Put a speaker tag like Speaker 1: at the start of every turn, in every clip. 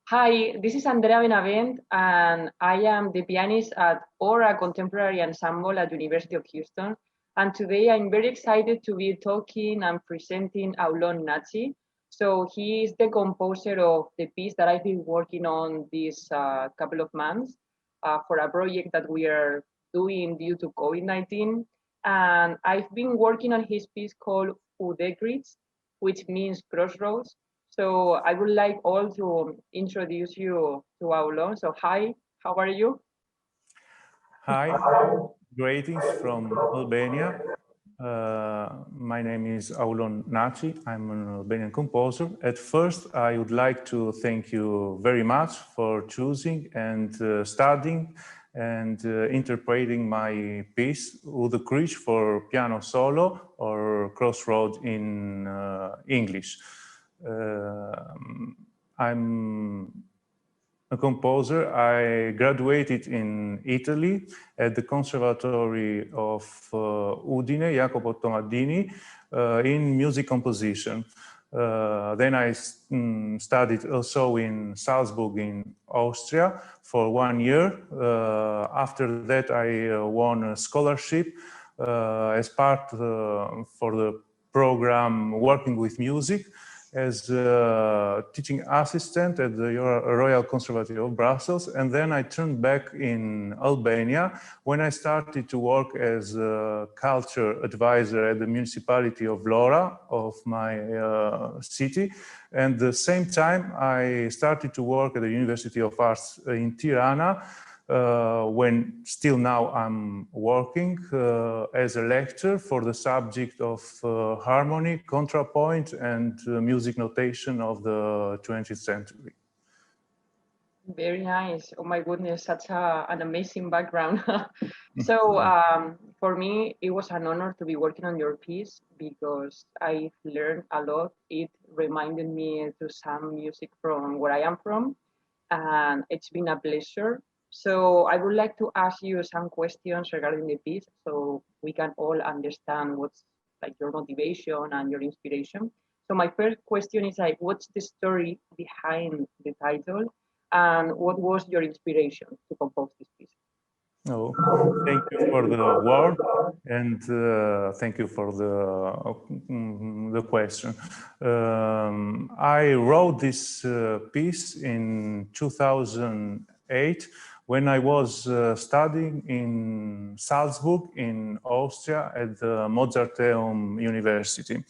Speaker 1: Hi, this is Andrea Benabent, and I am the pianist at Aura Contemporary Ensemble at University of Houston. And today I'm very excited to be talking and presenting Aulon Naçi. So he is the composer of the piece that I've been working on this couple of months for a project that we are doing due to COVID-19. And I've been working on his piece called Udhëkryq, which means crossroads. So I would like all to introduce you to Aulon. So hi, how are you?
Speaker 2: Hi, greetings from Albania. My name is Aulon Naçi. I'm an Albanian composer. At first, I would like to thank you very much for choosing and studying and interpreting my piece, Udhëkryq, for piano solo, or Crossroad in English. I'm a composer. I graduated in Italy at the Conservatory of Udine, Jacopo Tomaddini, in music composition. Then I studied also in Salzburg in Austria for 1 year. After that, I won a scholarship as part for the program Working with Music, as a teaching assistant at the Royal Conservatory of Brussels. And then I turned back in Albania when I started to work as a culture advisor at the municipality of Vlora, of my city. And at the same time, I started to work at the University of Arts in Tirana, when still now I'm working as a lecturer for the subject of harmony, contrapoint, and music notation of the 20th century.
Speaker 1: Very nice. Oh my goodness, such an amazing background. So for me, it was an honor to be working on your piece because I've learned a lot. It reminded me to some music from where I am from, and it's been a pleasure. So I would like to ask you some questions regarding the piece so we can all understand what's like your motivation and your inspiration. So my first question is like, what's the story behind the title and what was your inspiration to compose this piece?
Speaker 2: Oh, thank you for the word, and thank you for the question. I wrote this piece in 2008 when I was studying in Salzburg in Austria at the Mozarteum University.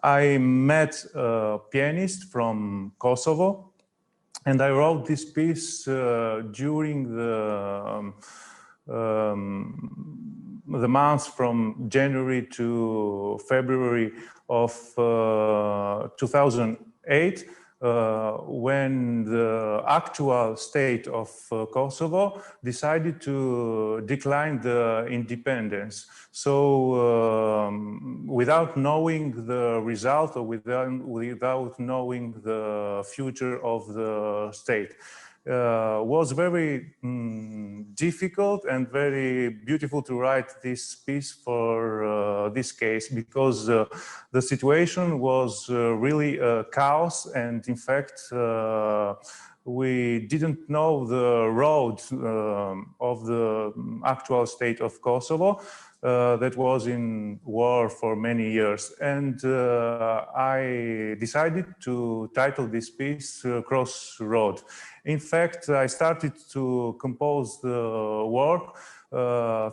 Speaker 2: I met a pianist from Kosovo, and I wrote this piece during the months from January to February of 2008, when the actual state of Kosovo decided to decline the independence. So without knowing the result or without knowing the future of the state, was very difficult and very beautiful to write this piece for this case, because the situation was really chaos, and in fact we didn't know the road of the actual state of Kosovo. That was in war for many years, and I decided to title this piece Crossroad. In fact, I started to compose the work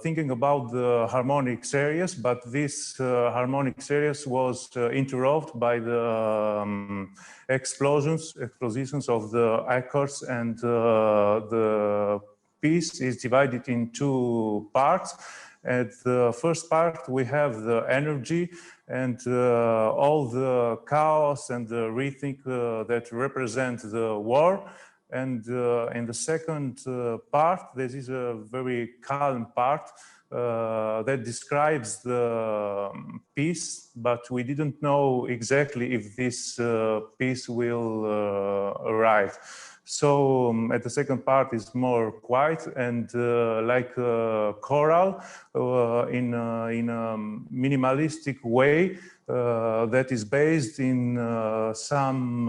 Speaker 2: thinking about the harmonic series, but this harmonic series was interrupted by the explosions of the accords, and the piece is divided in two parts. At the first part, we have the energy and all the chaos and the rhythm that represent the war. And in the second part, this is a very calm part that describes the piece, but we didn't know exactly if this piece will arrive. So at the second part is more quiet and like a choral in a minimalistic way that is based in some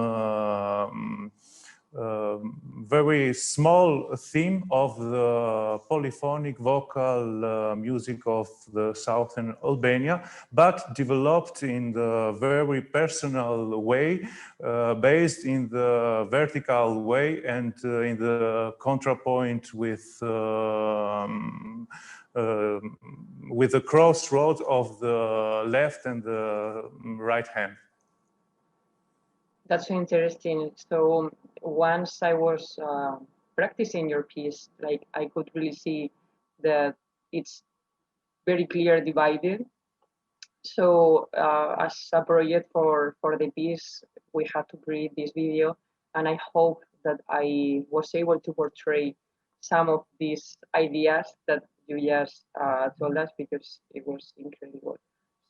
Speaker 2: very small theme of the polyphonic vocal music of the southern Albania, but developed in the very personal way, based in the vertical way and in the contrapoint with the crossroad of the left and the right hand.
Speaker 1: That's so interesting. So once I was practicing your piece, like I could really see that it's very clear divided. So as a project for the piece, we had to create this video, and I hope that I was able to portray some of these ideas that you just told us, because it was incredible.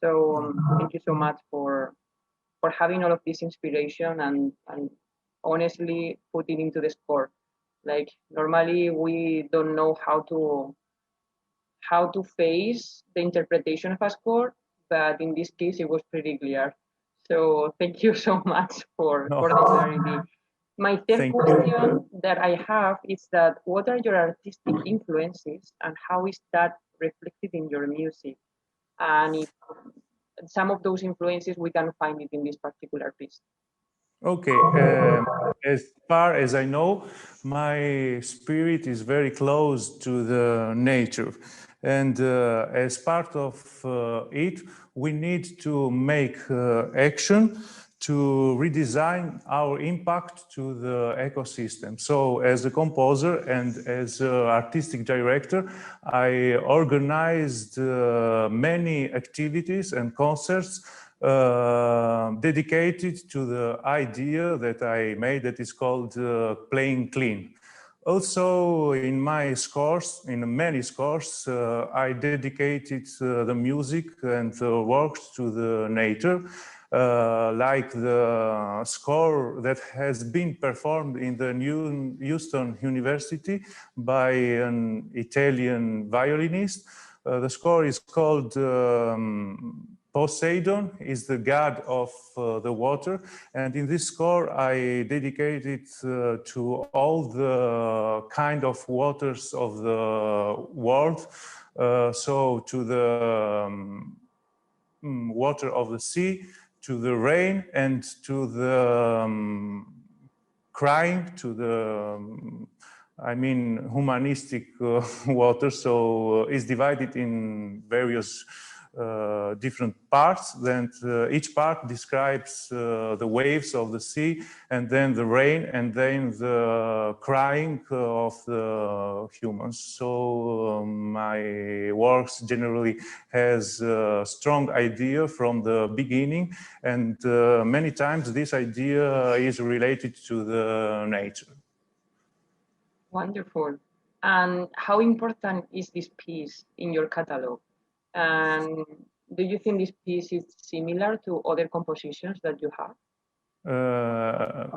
Speaker 1: So thank you so much for having all of this inspiration and honestly put it into the score. Like normally we don't know how to face the interpretation of a score, but in this case it was pretty clear. So thank you so much for the clarity. My third question that I have is that what are your artistic influences and how is that reflected in your music? And if some of those influences we can find it in this particular piece.
Speaker 2: Okay, as far as I know, my spirit is very close to the nature. And as part of it, we need to make action to redesign our impact to the ecosystem. So as a composer and as an artistic director, I organized many activities and concerts dedicated to the idea that I made that is called playing clean. Also, in my scores, in many scores, I dedicated the music and the works to the nature, like the score that has been performed in the New Houston University by an Italian violinist. The score is called Poseidon is the God of the water. And in this score, I dedicate it to all the kind of waters of the world. So to the water of the sea, to the rain, and to the crying, to the humanistic water. So it's divided in various different parts. Then each part describes the waves of the sea, and then the rain, and then the crying of the humans. So my works generally has a strong idea from the beginning, and many times this idea is related to the nature.
Speaker 1: Wonderful. And how important is this piece in your catalog? And do you think this piece is similar to other compositions that you have?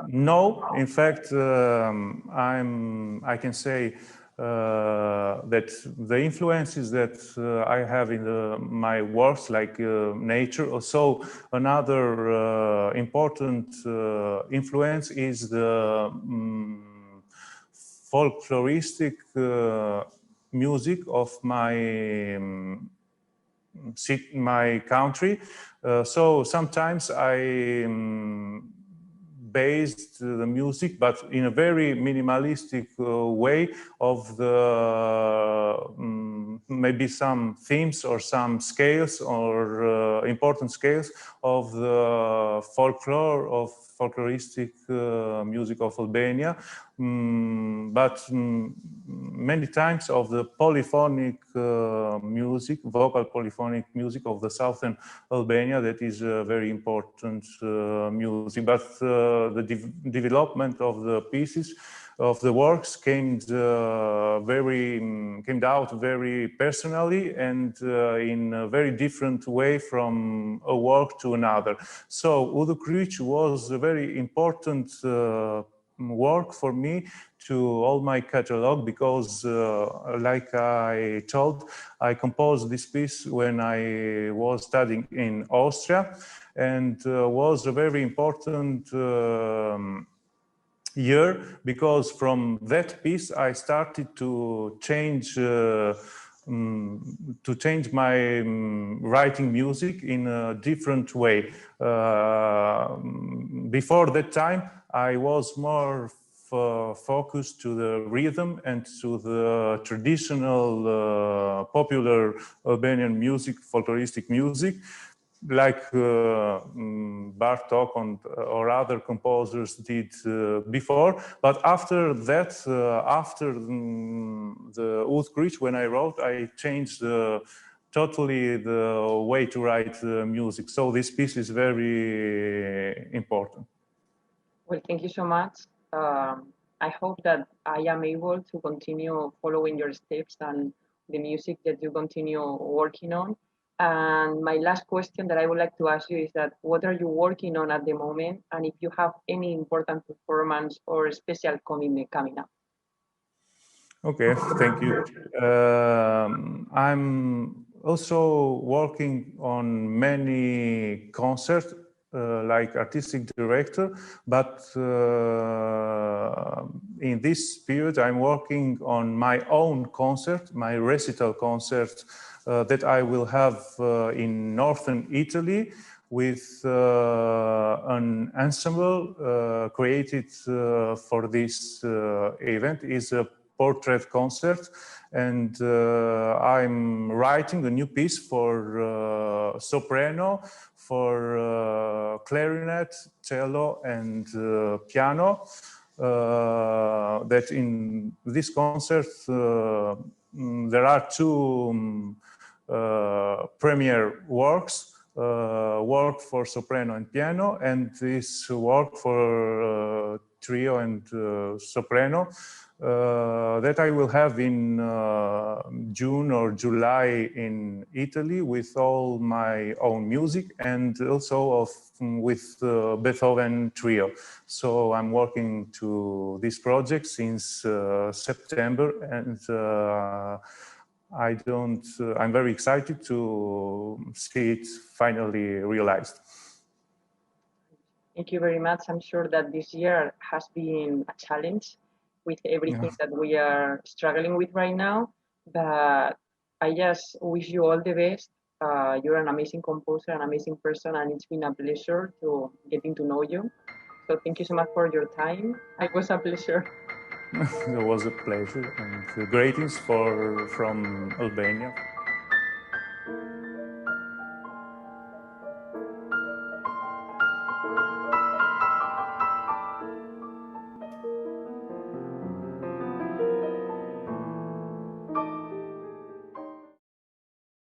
Speaker 2: No, in fact, I can say that the influences that I have in my works, like nature, also another important influence is the folkloristic music of my country. So sometimes I based the music, but in a very minimalistic way of the maybe some themes or some scales or important scales of the folkloristic music of Albania, but many times of the polyphonic music, vocal polyphonic music of the southern Albania, that is very important music. But the development of the pieces of the works came out very personally and in a very different way from a work to another. So Udhëkryq was a very important work for me to all my catalog, because like I told, I composed this piece when I was studying in Austria, and was a very important year, because from that piece I started to change my writing music in a different way. Before that time, I was more focused to the rhythm and to the traditional popular Albanian music, folkloristic music, like Bartok or other composers did before. But after that, after the Udhëkryq, when I wrote, I changed totally the way to write music. So this piece is very important.
Speaker 1: Well, thank you so much. I hope that I am able to continue following your steps and the music that you continue working on. And my last question that I would like to ask you is that what are you working on at the moment? And if you have any important performance or special coming up?
Speaker 2: Okay, thank you. I'm also working on many concerts, like artistic director, but in this period I'm working on my own concert, my recital concert that I will have in northern Italy with an ensemble created for this event. Is a portrait concert, and I'm writing a new piece for soprano, for clarinet, cello, and piano. That in this concert there are two premiere works. Work for soprano and piano, and this work for trio and soprano that I will have in June or July in Italy with all my own music, and also with Beethoven trio. So I'm working to this project since September, and I'm very excited to see it finally realized.
Speaker 1: Thank you very much. I'm sure that this year has been a challenge with everything that we are struggling with right now. But I just wish you all the best. You're an amazing composer, an amazing person, and it's been a pleasure to getting to know you. So thank you so much for your time. It was a pleasure.
Speaker 2: It was a pleasure, and greetings from Albania.